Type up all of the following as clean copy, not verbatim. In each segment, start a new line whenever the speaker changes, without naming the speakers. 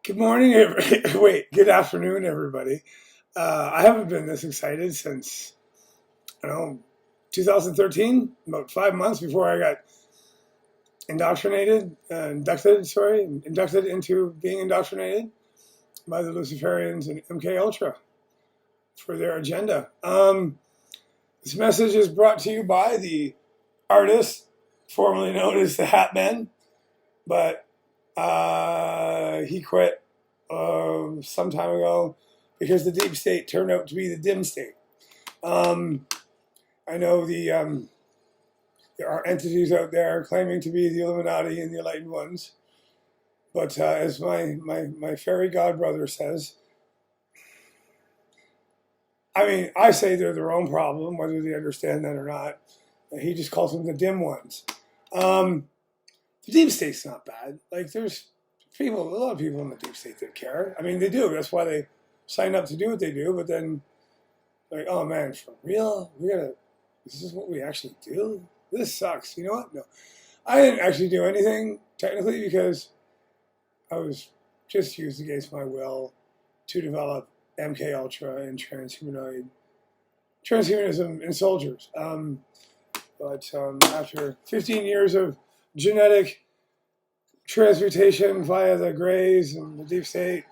Good morning, good afternoon, everybody. I haven't been this excited since, I don't know, 2013, about 5 months before I got inducted into being indoctrinated by the Luciferians and MK Ultra for their agenda. This message is brought to you by the artist formerly known as the Hat Man, but he quit some time ago because the deep state turned out to be the dim state. I know there are entities out there claiming to be the Illuminati and the Enlightened Ones, but as my fairy god brother says, I say they're their own problem, whether they understand that or not. He just calls them the dim ones. The deep state's not bad. Like, there's a lot of people in the deep state that care. They do. That's why they sign up to do what they do. But then, like, oh man, for real? This is what we actually do? This sucks. You know what? No. I didn't actually do anything, technically, because I was just used against my will to develop MK Ultra and transhumanism in soldiers. But after 15 years of genetic transmutation via the Greys and the deep state,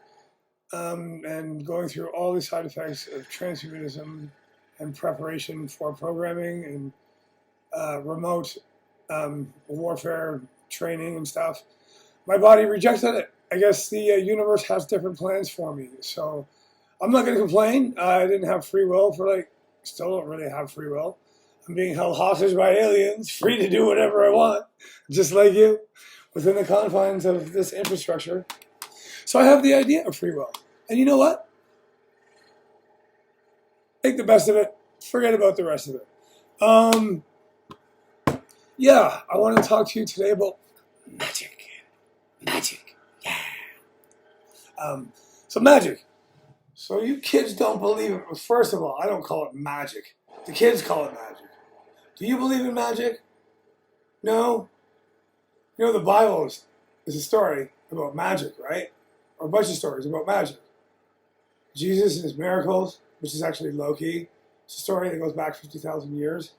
and going through all the side effects of transhumanism and preparation for programming and remote warfare training and stuff, my body rejected it. I guess the universe has different plans for me, so I'm not going to complain. I didn't have free will still don't really have free will. I'm being held hostage by aliens, free to do whatever I want, just like you, within the confines of this infrastructure. So I have the idea of free will. And you know what? Make the best of it. Forget about the rest of it. Yeah, I want to talk to you today about magic. Magic. Yeah. So magic. So you kids don't believe it. First of all, I don't call it magic. The kids call it magic. Do you believe in magic? No? You know, the Bible is a story about magic, right? Or a bunch of stories about magic. Jesus and his miracles, which is actually Loki. It's a story that goes back 50,000 years.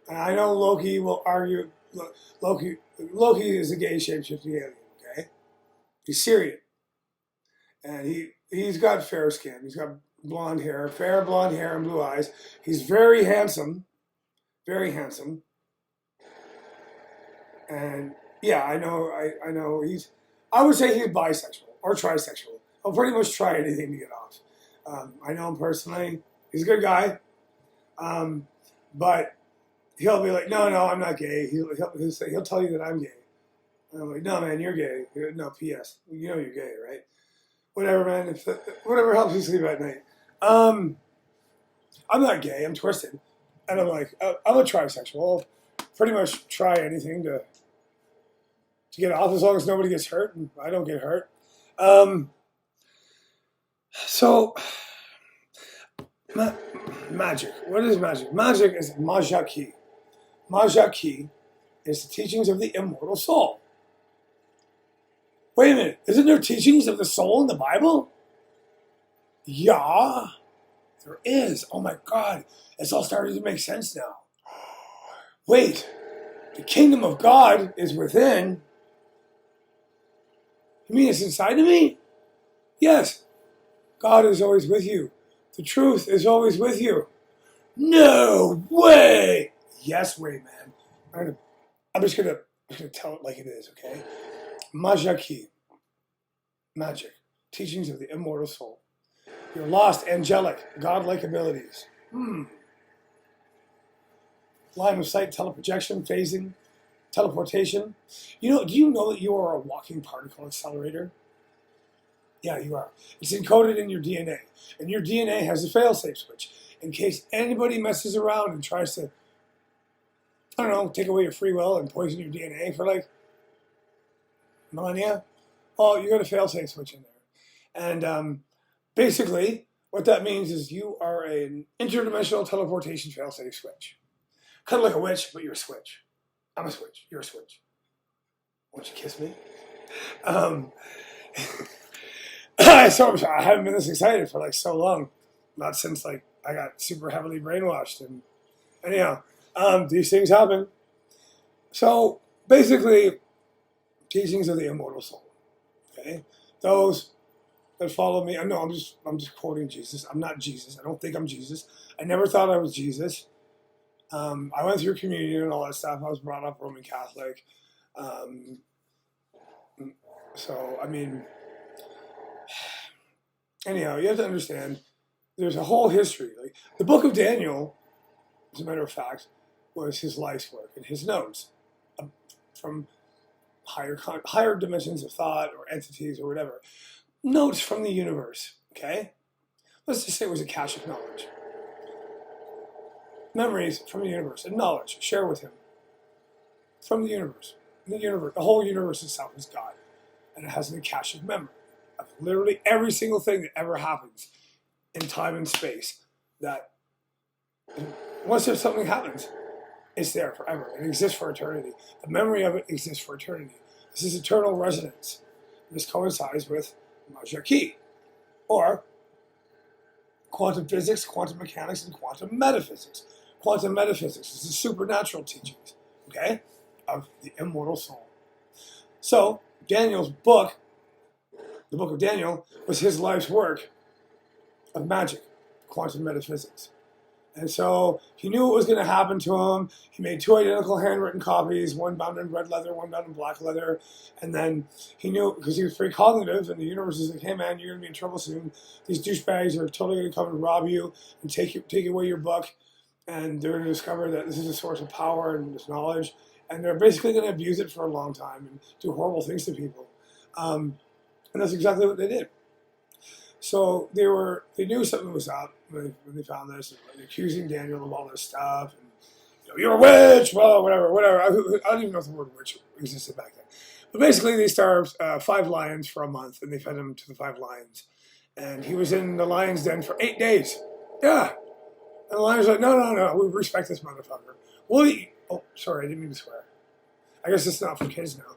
And I know Loki will argue, Loki is a gay shape-shifting alien, okay? He's Syrian. And he's got fair skin. He's got fair blonde hair and blue eyes. He's very handsome. Very handsome. And yeah, I know I would say he's bisexual or trisexual. I'll pretty much try anything to get off. I know him personally. He's a good guy. But he'll be like, no, I'm not gay. He'll tell you that I'm gay. And I'm like, no, man, you're gay. No, P.S. You know you're gay, right? Whatever, man. Whatever helps you sleep at night. I'm not gay. I'm twisted. And I'm like, I'm a trisexual. I'll pretty much try anything to get off as long as nobody gets hurt and I don't get hurt. So, magic. What is magic? Magic is Maja Qi. Maja Qi is the teachings of the immortal soul. Wait a minute. Isn't there teachings of the soul in the Bible? Yeah, there is. Oh my God. It's all starting to make sense now. Wait. The kingdom of God is within. You mean it's inside of me? Yes. God is always with you. The truth is always with you. No way. Yes way, man. I'm just gonna tell it like it is, okay? Maja Qi. Magic. Teachings of the immortal soul. Your lost angelic, godlike abilities. Line of sight, teleprojection, phasing, teleportation. Do you know that you are a walking particle accelerator? Yeah, you are. It's encoded in your DNA. And your DNA has a fail-safe switch. In case anybody messes around and tries to, take away your free will and poison your DNA for like millennia, you got a fail-safe switch in there. And basically, what that means is you are an interdimensional teleportation fail-safe switch. Kind of like a witch, but you're a switch. I'm a switch. You're a switch. Won't you kiss me? So I haven't been this excited for like so long, not since like I got super heavily brainwashed. And anyhow, these things happen. So basically, teachings of the immortal soul. Okay, those that follow me. I know I'm just quoting Jesus. I'm not Jesus. I don't think I'm Jesus. I never thought I was Jesus. I went through communion and all that stuff. I was brought up Roman Catholic. Um, so I mean, anyhow, you have to understand. There's a whole history. Like the Book of Daniel, as a matter of fact, was his life's work and his notes from higher dimensions of thought or entities or whatever. Notes from the universe. Okay, let's just say it was a cache of knowledge. Memories from the universe and knowledge share with him from the universe. The whole universe itself is God, and it has a cache of memory of literally every single thing that ever happens in time and space. That once if something happens, it's there forever. It exists for eternity. The memory of it exists for eternity. This is eternal resonance. This coincides with Maja Qi, or quantum physics, quantum mechanics, and quantum metaphysics. Quantum metaphysics is the supernatural teachings, okay, of the immortal soul. So Daniel's book, the Book of Daniel, was his life's work of magic, quantum metaphysics. And so he knew what was going to happen to him. He made 2 identical handwritten copies, one bound in red leather, one bound in black leather. And then he knew, because he was precognitive, and the universe is like, hey man, you're going to be in trouble soon. These douchebags are totally going to come and rob you and take away your book. And they're going to discover that this is a source of power and this knowledge. And they're basically going to abuse it for a long time and do horrible things to people. And that's exactly what they did. So they knew something was up when they found this, and like, accusing Daniel of all this stuff. And, you're a witch, well, whatever. I don't even know if the word witch existed back then. But basically, they starved 5 lions for a month, and they fed him to the 5 lions. And he was in the lion's den for 8 days. Yeah. And the lions were like, no, we respect this motherfucker. We'll eat. Oh, sorry, I didn't mean to swear. I guess it's not for kids now.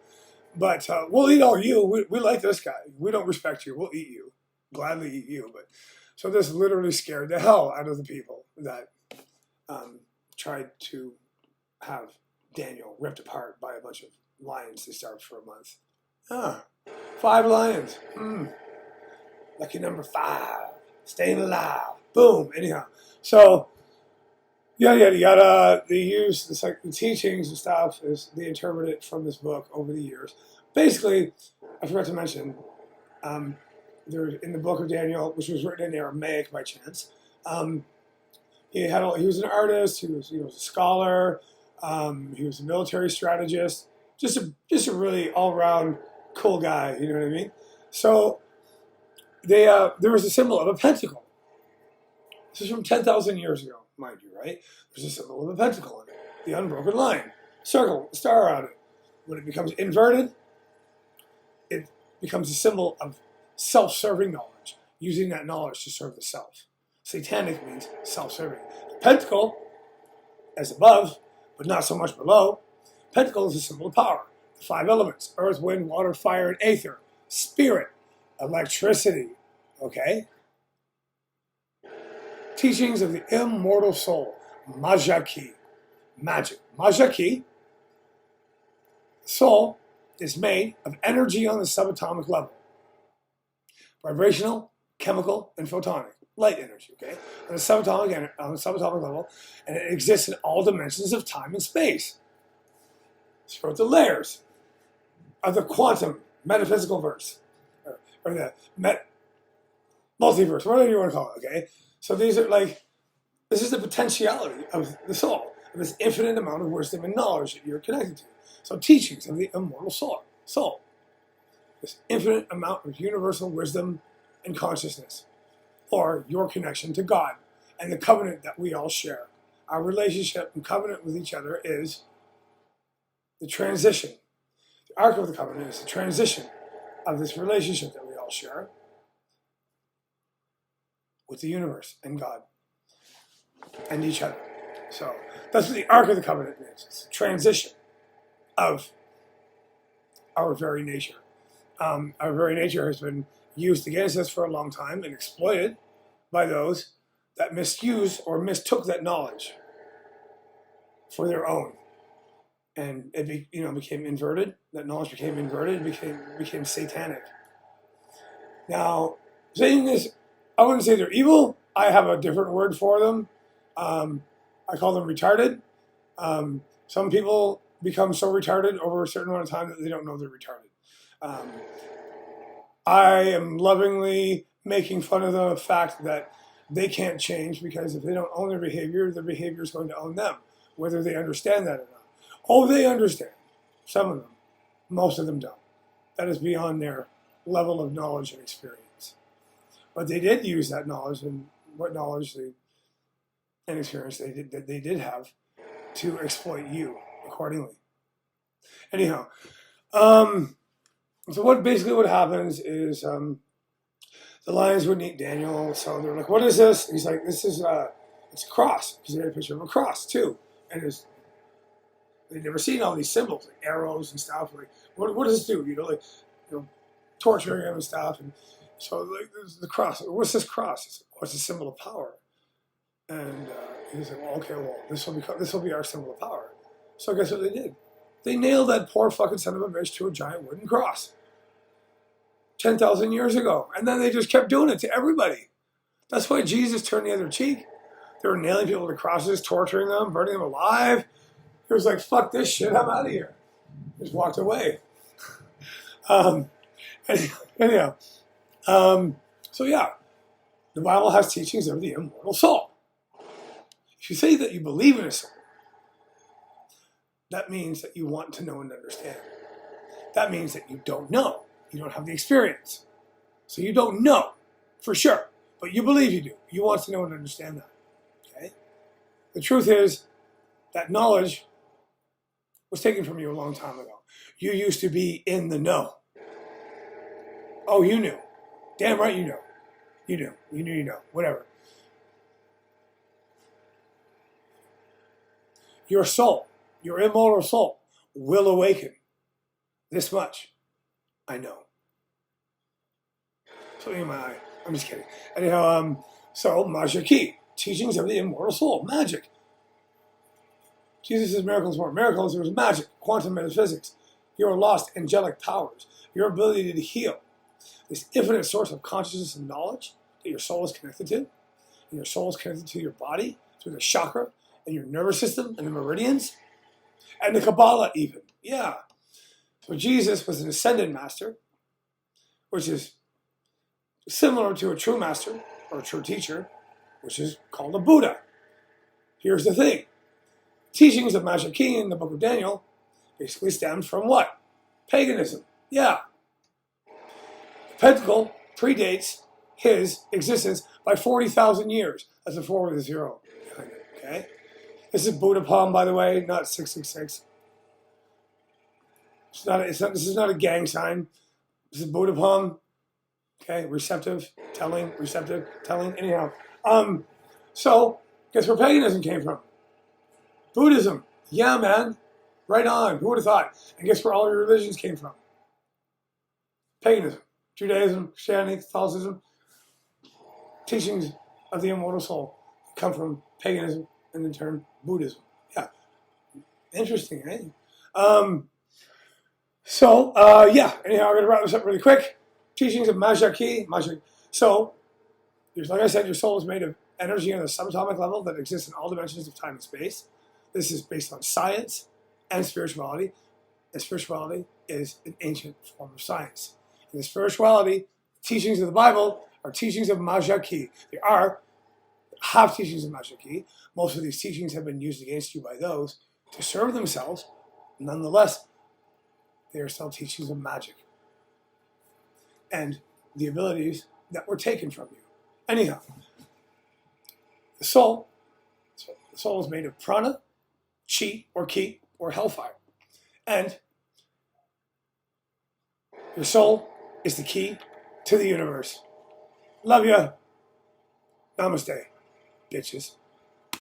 But we'll eat all you. We like this guy. We don't respect you. We'll eat you. Gladly eat you. But so this literally scared the hell out of the people that tried to have Daniel ripped apart by a bunch of lions they starved for a month. 5 lions. Lucky number 5. Staying alive. Boom. Anyhow. So yada. They use the teachings and stuff as they interpret it from this book over the years. Basically, I forgot to mention, there in the Book of Daniel, which was written in Aramaic by chance. He was an artist. He was a scholar. He was a military strategist. Just a really all around cool guy. You know what I mean? So there was a symbol of a pentacle. This is from 10,000 years ago, mind you, right? There's a symbol of a pentacle in it, the unbroken line, circle, star on it. When it becomes inverted, it becomes a symbol of self-serving knowledge, using that knowledge to serve the self. Satanic means self-serving. The pentacle, as above, but not so much below. Pentacle is a symbol of power. The 5 elements: earth, wind, water, fire, and ether. Spirit, electricity. Okay? Teachings of the immortal soul. Maja Qi. Magic. Maja Qi. Soul is made of energy on the subatomic level. Vibrational, chemical, and photonic. Light energy, okay? On the subatomic level, and it exists in all dimensions of time and space. Throughout the layers of the quantum metaphysical verse, or the multiverse, whatever you want to call it, okay? So this is the potentiality of the soul, of this infinite amount of wisdom and knowledge that you're connected to. So teachings of the immortal soul. This infinite amount of universal wisdom and consciousness, or your connection to God, and the covenant that we all share. Our relationship and covenant with each other is the transition. The arc of the covenant is the transition of this relationship that we all share with the universe and God and each other. So that's what the arc of the covenant means. It's the transition of our very nature. Our very nature has been used against us for a long time and exploited by those that misused or mistook that knowledge for their own, and it became inverted. That knowledge became inverted, became satanic. Now, saying this, I wouldn't say they're evil. I have a different word for them. I call them retarded. Some people become so retarded over a certain amount of time that they don't know they're retarded. I am lovingly making fun of the fact that they can't change, because if they don't own their behavior is going to own them, whether they understand that or not. Oh, they understand. Some of them. Most of them don't. That is beyond their level of knowledge and experience. But they did use that knowledge, and what knowledge and experience they did have to exploit you accordingly. Anyhow, so what happens is the lions would eat Daniel. So they're like, "What is this?" He's like, "This is it's a cross." Because they had a picture of a cross too, and they'd never seen all these symbols, like arrows and stuff. Like, what does this do? Torturing him and stuff. And so, like, the cross. What's this cross? It's a symbol of power. And he's like, "Well, okay, this will be our symbol of power." So guess what they did? They nailed that poor fucking son of a bitch to a giant wooden cross 10,000 years ago, and then they just kept doing it to everybody. That's why Jesus turned the other cheek. They were nailing people to crosses, torturing them, burning them alive. He was like, "Fuck this shit, I'm out of here." Just walked away. Anyhow, so yeah, the Bible has teachings of the immortal soul. If you say that you believe in a soul, that means that you want to know and understand. That means that you don't know. You don't have the experience. So you don't know for sure, but you believe you do. You want to know and understand that. Okay? The truth is that knowledge was taken from you a long time ago. You used to be in the know. Oh, you knew. Damn right you know. You knew. You knew you know. Whatever. Your soul, your immortal soul, will awaken. This much I know. Something in my eye. I'm just kidding. Anyhow, so Maja Qi, teachings of the immortal soul, magic. Jesus' miracles weren't miracles, it was magic, quantum metaphysics, your lost angelic powers, your ability to heal, this infinite source of consciousness and knowledge that your soul is connected to, and your soul is connected to your body through the chakra and your nervous system and the meridians, and the Kabbalah even. Yeah. So Jesus was an ascended master, which is similar to a true master or a true teacher, which is called a Buddha. Here's the thing. Teachings of Maja Qi in the book of Daniel basically stems from what? Paganism. Yeah. The pentacle predates his existence by 40,000 years. That's a 4 with a 0 behind it. Okay? This is Buddha palm, by the way, not 666. This is not a gang sign. This is Buddha palm. Okay, receptive, telling. Anyhow, so guess where paganism came from? Buddhism. Yeah, man. Right on. Who would have thought? And guess where all your religions came from? Paganism, Judaism, Christianity, Catholicism. Teachings of the immortal soul come from paganism and in turn Buddhism. Yeah. Interesting, eh? Yeah. Anyhow, I'm going to wrap this up really quick. Teachings of Maja Qi. So, like I said, your soul is made of energy on a subatomic level that exists in all dimensions of time and space. This is based on science and spirituality. And spirituality is an ancient form of science. And the spirituality, teachings of the Bible, are teachings of Maja Qi. They are half teachings of Maja Qi. Most of these teachings have been used against you by those to serve themselves. Nonetheless, they are still teachings of magic and the abilities that were taken from you. Anyhow, the soul is made of prana, chi, or ki, or hellfire. And your soul is the key to the universe. Love ya. Namaste, bitches.